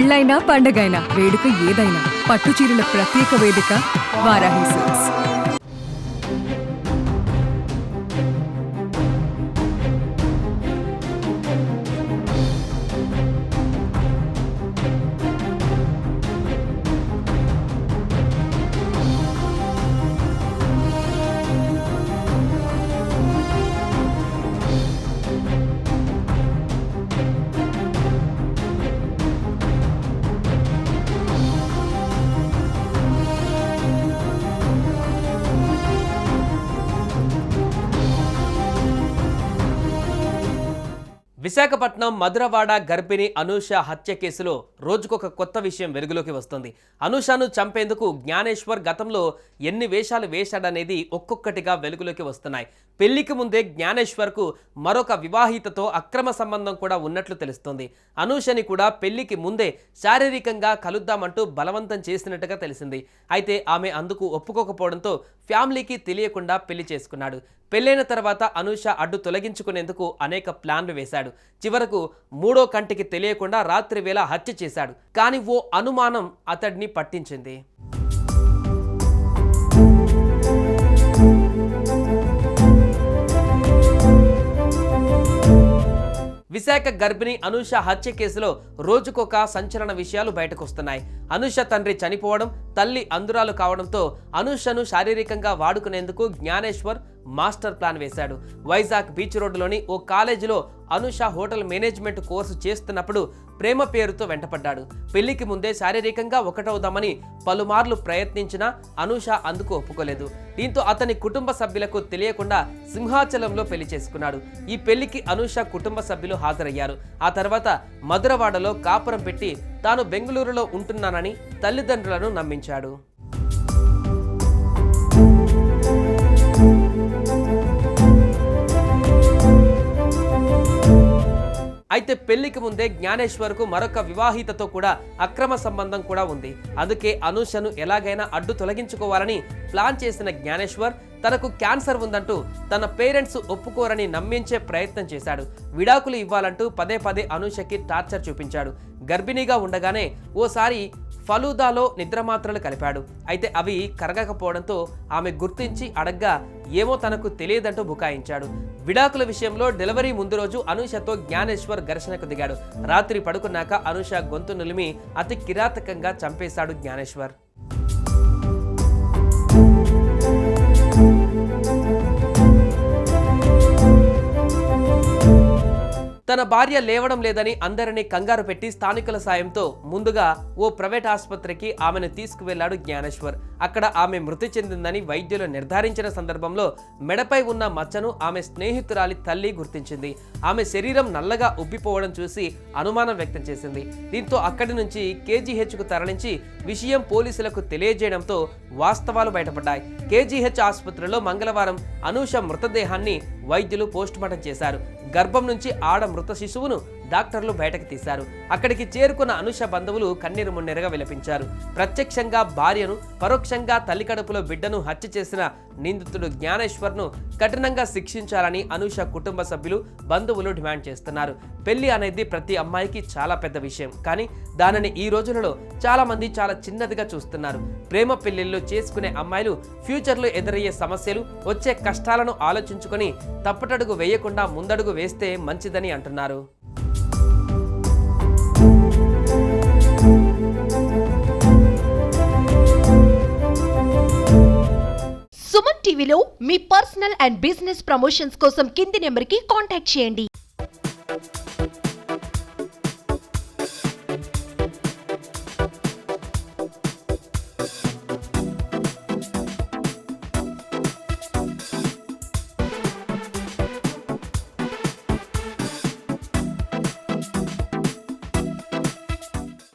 పెళ్ళైనా పండగైనా వేడుక ఏదైనా పట్టు చీరల ప్రత్యేక వేదిక వారాహి సిల్క్స్. విశాఖపట్నం మధురవాడ గర్భిణి అనూష హత్య కేసులో రోజుకొక కొత్త విషయం వెలుగులోకి వస్తుంది. అనూషను చంపేందుకు జ్ఞానేశ్వర్ గతంలో ఎన్ని వేషాలు వేశాడనేది ఒక్కొక్కటిగా వెలుగులోకి వస్తున్నాయి. పెళ్లికి ముందే జ్ఞానేశ్వర్కు మరొక వివాహితతో అక్రమ సంబంధం కూడా ఉన్నట్లు తెలుస్తోంది. అనూషని కూడా పెళ్లికి ముందే శారీరకంగా కలుద్దామంటూ బలవంతం చేసినట్టుగా తెలిసింది. అయితే ఆమె అందుకు ఒప్పుకోకపోవడంతో ఫ్యామిలీకి తెలియకుండా పెళ్లి చేసుకున్నాడు. పెళ్లైన తర్వాత అనూష అడ్డు తొలగించుకునేందుకు అనేక ప్లాన్లు వేశాడు. చివరకు మూడో కంటికి తెలియకుండా రాత్రి వేళ హత్య చేశాడు. కానీ ఓ అనుమానం అతడిని పట్టించింది. విశాఖ గర్భిణి అనూష హత్య కేసులో రోజుకొక సంచలన విషయాలు బయటకు వస్తున్నాయి. అనూష తండ్రి చనిపోవడం, తల్లి అందురాలు కావడంతో అనూషను శారీరకంగా వాడుకునేందుకు జ్ఞానేశ్వర్ మాస్టర్ ప్లాన్ వేశాడు. వైజాగ్ బీచ్ రోడ్డులోని ఓ కాలేజీలో అనూష హోటల్ మేనేజ్మెంట్ కోర్సు చేస్తున్నప్పుడు ప్రేమ పేరుతో వెంటపడ్డాడు. పెళ్లికి ముందే శారీరకంగా ఒకటవుదామని పలుమార్లు ప్రయత్నించినా అనూష అందుకు ఒప్పుకోలేదు. దీంతో అతని కుటుంబ సభ్యులకు తెలియకుండా సింహాచలంలో పెళ్లి చేసుకున్నాడు. ఈ పెళ్లికి అనూష కుటుంబ సభ్యులు హాజరయ్యారు. ఆ తర్వాత మధురవాడలో కాపురం పెట్టి తాను బెంగళూరులో ఉంటున్నానని తల్లిదండ్రులను నమ్మించాడు. అయితే పెళ్లికి ముందే జ్ఞానేశ్వర్కు మరొక వివాహితతో కూడా అక్రమ సంబంధం కూడా ఉంది. అందుకే అనూషను ఎలాగైనా అడ్డు తొలగించుకోవాలని ప్లాన్ చేసిన జ్ఞానేశ్వర్ తనకు క్యాన్సర్ ఉందంటూ తన పేరెంట్స్ ఒప్పుకోరని నమ్మించే ప్రయత్నం చేశాడు. విడాకులు ఇవ్వాలంటూ పదే పదే అనూషకి టార్చర్ చూపించాడు. గర్భిణీగా ఉండగానే ఓసారి ఫలూదాలో నిద్రమాత్రలు కలిపాడు. అయితే అవి కరగకపోవడంతో ఆమె గుర్తించి అడగ్గా ఏమో తనకు తెలియదంటూ బుకాయించాడు. విడాకుల విషయంలో డెలివరీ ముందు రోజు అనూషతో జ్ఞానేశ్వర్ ఘర్షణకు దిగాడు. రాత్రి పడుకున్నాక అనూష గొంతు నులిమి అతి కిరాతకంగా చంపేశాడు జ్ఞానేశ్వర్. తన భార్య లేవడం లేదని అందరినీ కంగారు పెట్టి స్థానికుల సాయంతో ముందుగా ఓ ప్రైవేట్ ఆసుపత్రికి ఆమెను తీసుకువెళ్లాడు జ్ఞానేశ్వర్. అక్కడ ఆమె మృతి చెందిందని వైద్యులు నిర్ధారించిన సందర్భంలో మెడపై ఉన్న మచ్చను ఆమె స్నేహితురాలి తల్లి గుర్తించింది. ఆమె శరీరం నల్లగా ఉబ్బిపోవడం చూసి అనుమానం వ్యక్తం చేసింది. దీంతో అక్కడి నుంచి కేజీహెచ్కు తరలించి విషయం పోలీసులకు తెలియజేయడంతో వాస్తవాలు బయటపడ్డాయి. కేజీహెచ్ ఆసుపత్రిలో మంగళవారం అనూష మృతదేహాన్ని వైద్యులు పోస్టుమార్టం చేశారు. గర్భం నుంచి ఆడ మృత శిశువును డాక్టర్లు బయటకు తీశారు. అక్కడికి చేరుకున్న అనూష బంధువులు కన్నీరు మున్నీరుగా విలపించారు. ప్రత్యక్షంగా భార్యను, పరోక్షంగా తల్లి కడుపులో బిడ్డను హత్య చేసిన నిందితుడు జ్ఞానేశ్వర్ను కఠినంగా శిక్షించాలని అనూష కుటుంబ సభ్యులు, బంధువులు డిమాండ్ చేస్తున్నారు. పెళ్లి అనేది ప్రతి అమ్మాయికి చాలా పెద్ద విషయం. కానీ దానిని ఈ రోజులలో చాలా మంది చాలా చిన్నదిగా చూస్తున్నారు. ప్రేమ పెళ్లిళ్ళు చేసుకునే అమ్మాయిలు ఫ్యూచర్లో ఎదురయ్యే సమస్యలు, వచ్చే కష్టాలను ఆలోచించుకొని తప్పటడుగు వేయకుండా ముందడుగు వేస్తే మంచిదని అంటున్నారు. సుమన్ టీవీలో మీ పర్సనల్ అండ్ బిజినెస్ ప్రమోషన్స్ కోసం కింది నెంబర్కి కాంటాక్ట్ చేయండి.